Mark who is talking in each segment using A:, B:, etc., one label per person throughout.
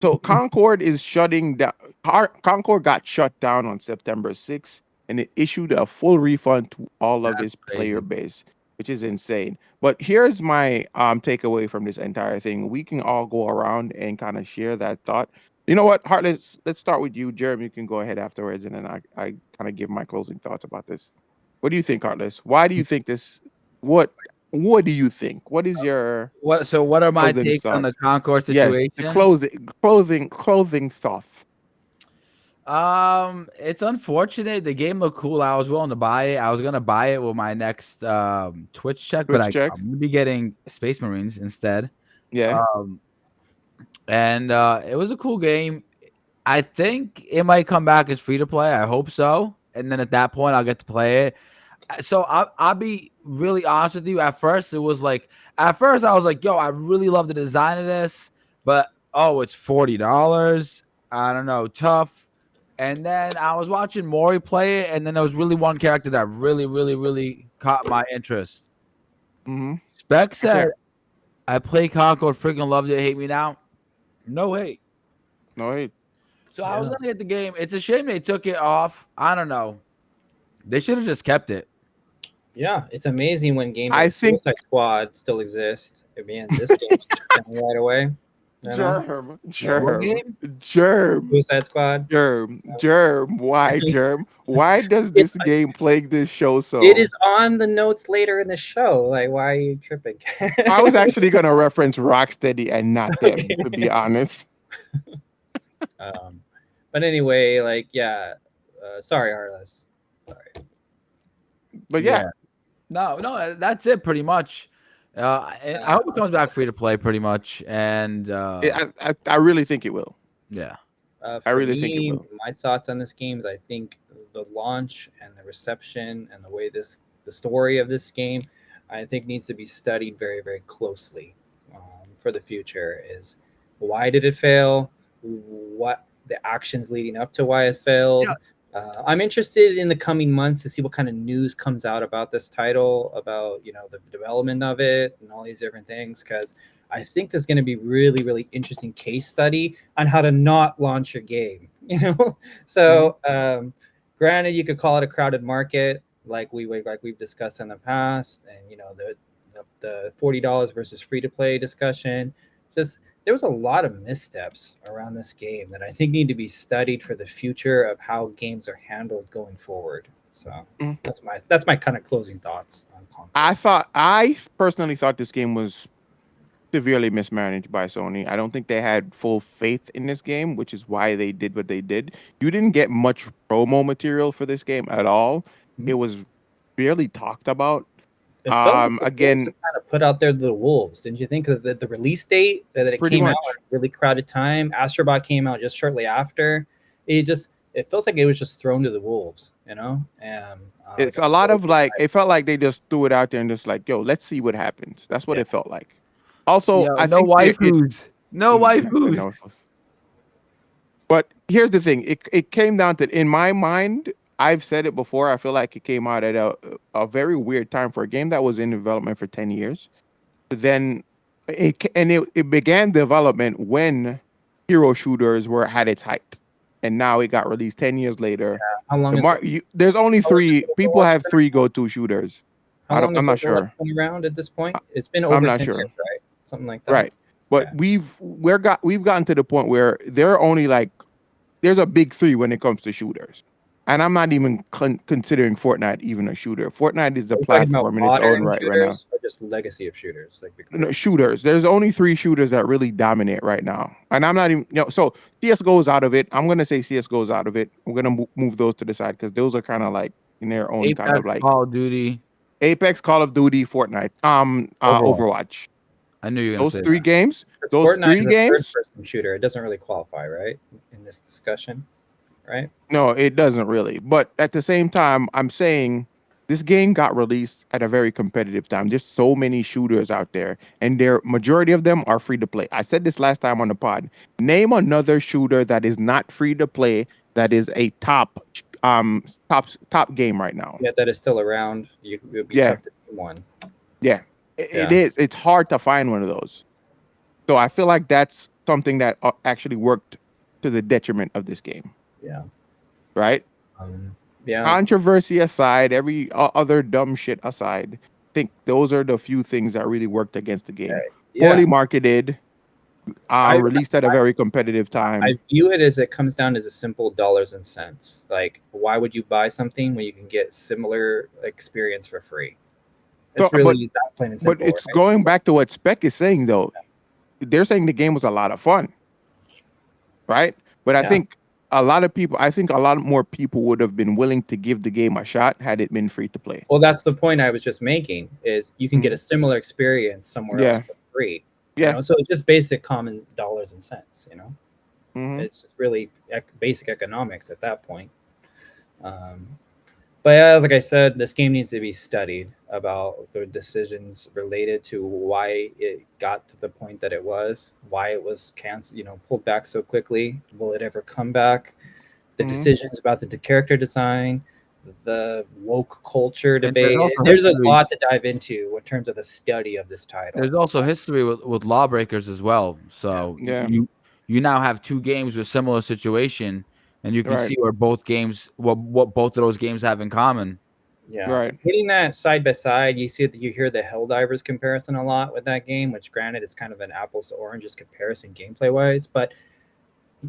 A: So Concord is shutting down. Concord got shut down on September 6th, and it issued a full refund to all of
B: That's
A: its player
B: crazy.
A: base, which is insane. But here's my takeaway from this entire thing. We can all go around and kind of share that thought. You know what, Hart? Let's start with you, Jeremy. You can go ahead afterwards, and then I kind of give my closing thoughts about this. What do you think, Heartless? Why do you think this? What What do you think? What is your
B: What? So, what are my
A: closing
B: takes on the
A: thoughts?
B: Concord
A: Yes, the
B: situation?
A: closing thoughts.
B: It's unfortunate. The game looked cool. I was willing to buy it. I was gonna buy it with my next Twitch check, but
A: Twitch
B: I'm
A: check.
B: gonna be getting Space Marines instead.
A: Yeah.
B: Um, and it was a cool game. I think it might come back as free to play. I hope so. And then at that point, I'll get to play it. So I'll be really honest with you. At first, it was like, at first I was like, yo, I really love the design of this, but oh, it's $40. I don't know, tough. And then I was watching Mori play it, and then there was really one character that really, really, really caught my interest.
A: Mm-hmm.
B: Spec
A: Okay.
B: said, I play Concord, freaking loved it, hate me now. No hate.
A: No, wait.
B: So I was
C: Yeah.
B: gonna get the game. It's a shame they took it off. I don't know. They should have just kept it.
C: Yeah, it's amazing when games
A: I
C: like
A: think
C: Suicide Squad still exist. I mean, this game shut down right away. You know,
A: germ,
C: yeah.
B: What
A: germ,
B: game?
A: germ,
C: Suicide Squad.
A: germ. Why germ? Why does
C: It's
A: this game plague this show
C: it
A: so?
C: is on the notes later in the show. Like, why are you tripping?
A: I was actually gonna reference Rocksteady and not them, to be
C: Okay.
A: honest.
C: Um, but anyway, like, yeah. Sorry, Arliss. Sorry.
A: But yeah,
B: Yeah. No, that's it pretty much. And I hope it comes back free to play pretty much. And
A: I really think it will.
B: yeah.
A: I
C: For
A: really think it
C: me,
A: will.
C: my thoughts on this game is I think the launch and the reception and the way the story of this game, I think needs to be studied very, very closely for the future. Is why did it fail? What the actions leading up to why it
B: Yeah.
C: failed? I'm interested in the coming months to see what kind of news comes out about this title, about the development of it, and all these different things. Because I think there's going to be really, really interesting case study on how to not launch your game.
A: Mhm.
C: So granted, you could call it a crowded market, like we've discussed in the past, and the $40 versus free to play discussion. Just there was a lot of missteps around this game that I think need to be studied for the future of how games are handled going forward. So
A: Mm.
C: that's my kind of closing thoughts on Concord.
A: I personally thought this game was severely mismanaged by Sony. I don't think they had full faith in this game, which is why they did what they did. You didn't get much promo material for this game at all.
C: Mhm.
A: It was barely talked about.
C: It felt like the games were
A: Again,
C: kind of put out there to the wolves, didn't you think? The release date that it
A: pretty
C: came out at
A: much.
C: a really crowded time. Astrobot came out just shortly after. It feels like it was just thrown to the wolves, and like
A: It's
C: a
A: a lot of
C: frozen
A: like it felt like they just threw it out there and just like, yo, let's see what happens. That's what
C: yeah.
A: it felt like. Also,
B: Yo,
A: I
B: no
A: think it
B: waifus. No
A: I
B: waifus.
A: know. But here's the thing. It came down to in my mind, I've said it before, I feel like it came out at a very weird time for a game that was in development for 10 years. Then it began development when hero shooters were at its height. And now it got released 10 years later.
C: How long is it?
A: There's only
C: How long has
A: three people
C: Overwatch
A: have
C: been
A: three
C: around?
A: go-to shooters.
C: How long
A: I'm
C: has
A: not
C: Overwatch
A: sure.
C: been around at this point? It's been
A: I'm
C: over
A: not
C: 10 years,
A: sure.
C: right? Something like that.
A: Right. But
C: Yeah.
A: we've gotten to the point where there are only like there's a big three when it comes to shooters. And I'm not even considering Fortnite even a shooter. Fortnite is a
C: Are you talking about
A: platform in its own
C: modern
A: right now.
C: shooters or just legacy of shooters? Like, be
A: No,
C: clear.
A: shooters. There's only three shooters that really dominate right now. And I'm not even, so CS goes out of it. I'm going to say CS goes out of it. We're going to move those to the side because those are kind of like in their own kind
B: Apex,
A: of like
B: Call of Duty.
A: Apex, Call of Duty, Fortnite,
C: Overall,
A: Overwatch.
B: I knew you were gonna
A: Those
B: say
A: three
B: that.
A: games,
C: because
A: those
C: Fortnite
A: three
C: is a
A: games,
C: third-person shooter. It doesn't really qualify, right, in this discussion, right?
A: no, it doesn't really. But at the same time, I'm saying this game got released at a very competitive time. There's so many shooters out there, and their majority of them are free to play. I said this last time on the pod. Name another shooter that is not free to play that is a top game right now.
C: Yet that is still around. It would be
A: Yeah,
C: tough to name one.
A: yeah, it
C: Yeah.
A: is. It's hard to find one of those. So I feel like that's something that actually worked to the detriment of this game,
C: Yeah.
A: right?
C: Um, yeah.
A: Controversy aside, every other dumb shit aside, I think those are the few things that really worked against the game.
C: Yeah.
A: Poorly marketed,
C: I,
A: released at a very competitive
C: I
A: time.
C: view it as it comes down as a simple dollars and cents. Like, why would you buy something when you can get similar experience for free?
A: So,
C: It's really that plain and
A: but
C: simple,
A: it's
C: right?
A: going back to what Spec is saying though. They're saying the game was a lot of fun, right? But
C: Yeah.
A: I think a lot more people would have been willing to give the game a shot had it been free to play.
C: Well, that's the point I was just making. Is you can get a
A: Mhm.
C: similar experience somewhere else
A: Yeah,
C: for free.
A: yeah.
C: So it's just basic common dollars and cents.
A: Hmm.
C: It's really basic economics at that point. Um, But yeah, like I said, this game needs to be studied about the decisions related to why it got to the point that it was, why it was canceled, pulled back so quickly. Will it ever come back? The
A: Hmm.
C: decisions about the character design, the woke culture
B: And there's
C: debate.
B: also
C: There's a
B: history.
C: lot to dive into in terms of the study of this title.
B: There's also history with lawbreakers as well.
C: Yeah.
B: So
A: Yeah,
B: you now have two games with similar situation, and you can
A: right,
B: see where both games what both of those games have in common.
C: Yeah,
A: right.
C: hitting that side by side, you hear the Helldivers comparison a lot with that game, which granted it's kind of an apples to oranges comparison gameplay wise, but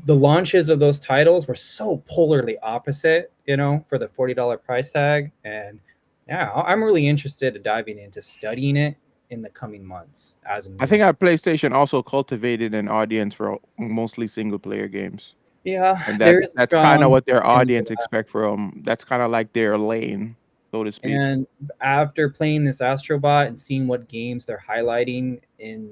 C: the launches of those titles were so polarly opposite, for the $40 price tag. And yeah, I'm really interested in diving into studying it in the coming months as
A: I think
C: news.
A: our PlayStation also cultivated an audience for mostly single player games,
C: Yeah,
A: and
C: there is a
A: that's kind of
C: strong
A: what their
C: argument for
A: audience expect from. That's kind of like their lane, so to speak.
C: And after playing this Astrobot and seeing what games they're highlighting in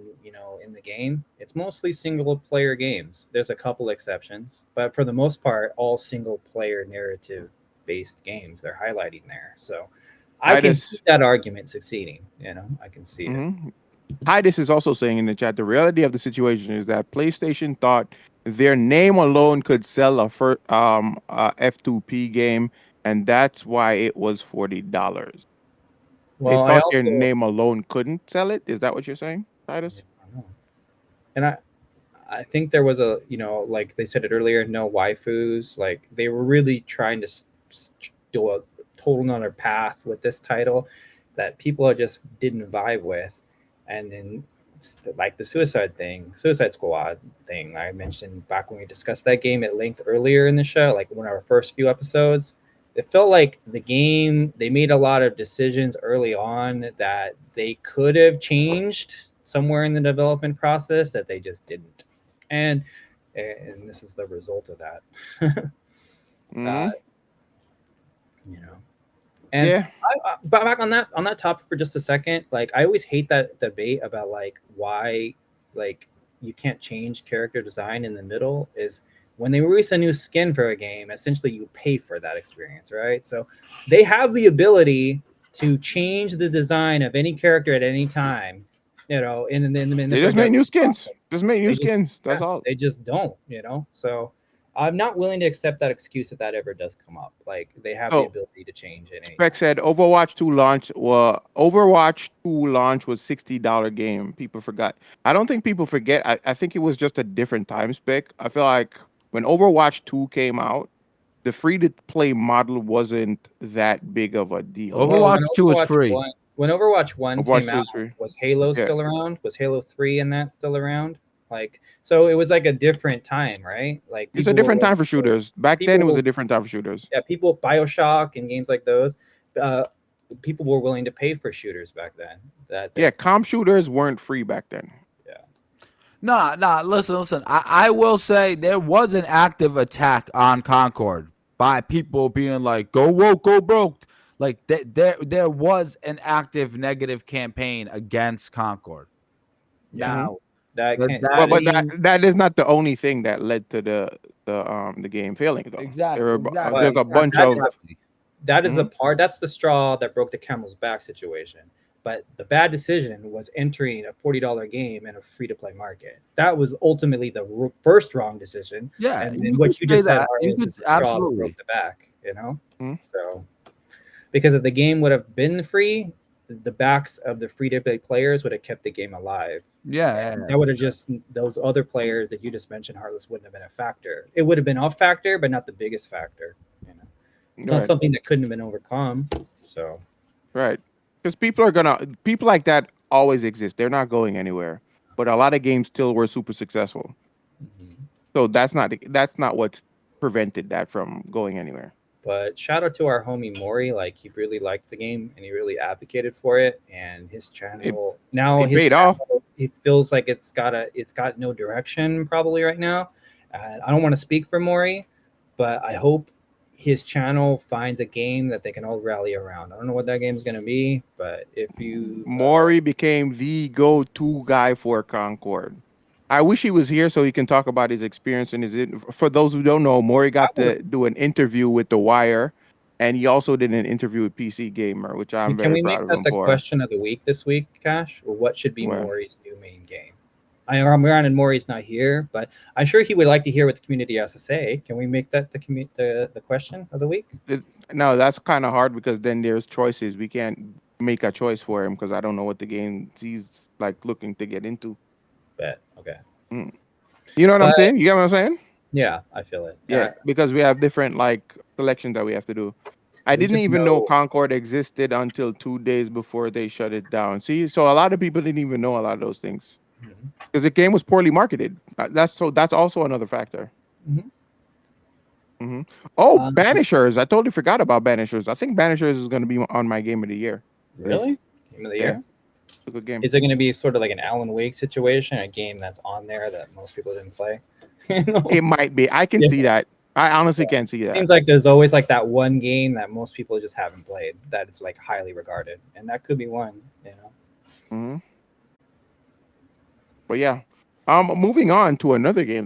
C: the game, it's mostly single player games. There's a couple exceptions, but for the most part, all single player narrative based games they're highlighting there. So I can see
A: Titus,
C: that argument succeeding. I can see it.
A: hmm Titus is also saying in the chat the reality of the situation is that PlayStation thought their name alone could sell a F2P game, and that's why it was $40. They
C: Well, I
A: thought their
C: also
A: name alone couldn't sell it. Is that what you're saying,
C: yeah,
A: Titus?
C: I know. And I think there was a like they said it earlier, no waifus. Like they were really trying to do a total another path with this title that people just didn't vibe with, and then like the Suicide Squad thing I mentioned back when we discussed that game at length earlier in the show, like one of our first few episodes. It felt like the game they made a lot of decisions early on that they could have changed somewhere in the development process that they just didn't, and this is the result of that. uh,
A: Hmm.
C: you know and
A: Yeah.
C: but back on that topic for just a second, like I always hate that debate about like why like you can't change character design in the middle. Is when they release a new skin for a game, essentially you pay for that experience, right? So they have the ability to change the design of any character at any time, in the
A: They just make new
C: production
A: skins.
C: process.
A: Just make new
C: They just
A: skins. That's
C: Yeah,
A: all.
C: they just don't. So I'm not willing to accept that excuse if that ever does come up. Like they have the
A: So
C: ability to change at any
A: Spec
C: time.
A: said Overwatch 2 launch was $60 game. People forgot. I don't think people forget. I think it was just a different time spec. I feel like when Overwatch 2 came out, the free to play model wasn't that big of a deal.
C: Well,
B: Overwatch 2 is free.
C: When Overwatch 1
A: Overwatch
C: came
A: 2
C: out,
A: is free.
C: was Halo
A: Yeah.
C: still around? Was Halo 3 and that still around? Like, so it was like a different time, right? Like
A: It's a
C: people were
A: different
C: willing
A: time for shooters. Back then, it was
C: people
A: a different time for shooters.
C: yeah, people BioShock and games like those, uh people were willing to pay for shooters back then. That
A: Yeah, comp shooters weren't free back then.
C: Yeah.
B: Nah. Listen. I will say there was an active attack on Concord by people being like, "Go woke, go broke." Like there was an active negative campaign against Concord.
C: Yeah.
A: Mhm.
B: Now
C: That can't
A: Well,
B: that
A: but
B: being
A: that is not the only thing that led to the game failing though.
B: exactly,
C: but
A: There's a bunch
C: that
A: of.
C: is that is the
A: Mhm.
C: part that's the straw that broke the camel's back situation. But the bad decision was entering a $40 game in a free to play market. That was ultimately the first wrong decision.
B: yeah,
C: And then
B: you could
C: what you
B: say
C: just said,
B: that. You
C: Arias,
B: could
C: is the straw that broke
B: absolutely.
C: the back.
A: Mhm.
C: So because if the game would have been free, the backs of the free to play players would have kept the game alive.
B: Yeah,
C: And that would have just those other players that you just mentioned, Heartless, wouldn't have been a factor. It would have been a factor, but not the biggest factor. You know, it's not
A: Right.
C: something that couldn't have been overcome. So
A: Right. Because people like that always exist. They're not going anywhere. But a lot of games still were super successful.
C: mhm.
A: So that's not what's prevented that from going anywhere.
C: But shout out to our homie Mori. Like he really liked the game and he really advocated for it. And his
A: It
C: channel now,
A: it
C: his
A: paid off.
C: channel, it feels like it's got no direction probably right now. And I don't want to speak for Mori, but I hope his channel finds a game that they can all rally around. I don't know what that game is going to be, but if you
A: Maury became the go-to guy for Concord. I wish he was here so he can talk about his experience and for those who don't know, Maury
C: I
A: got
C: wanna,
A: to do an interview with The Wire, and he also did an interview with PC Gamer, which I'm
C: can
A: very
C: we
A: proud
C: make
A: of
C: that
A: him
C: the
A: for.
C: question of the week this week, Cash? Or what should be
A: Well,
C: Maury's new main game? I know Granted Maury's not here, but I'm sure he would like to hear what the community has to say. Can we make that the question of the week?
A: it, no, that's kind of hard because then there's choices. We can't make a choice for him because I don't know what the game he's like looking to get into.
C: Bet. Okay.
A: Mm. You know what I'm
C: But
A: saying? You get what I'm saying?
C: yeah, I feel it.
A: Yeah, because we have different like selections that we have to do. I
C: We
A: didn't
C: just
A: even know
C: know.
A: Concord existed until 2 days before they shut it down. See, so a lot of people didn't even know a lot of those things
C: Mhm,
A: because the game was poorly marketed. That's also another factor.
C: mhm.
A: Hmm. Oh,
C: Um,
A: Banishers! I totally forgot about Banishers. I think Banishers is going to be on my game of the year list.
C: really? Game of the
A: Yeah,
C: year?
A: it's a good game.
C: Is it going to be sort of like an Alan Wake situation, a game that's on there that most people didn't play? You know?
A: It might be. I can
C: Yeah.
A: see that. I honestly
C: Yeah.
A: can see that.
C: Seems like there's always like that one game that most people just haven't played that is like highly regarded, and that could be one. You know.
A: Hmm. But yeah, moving on to another game that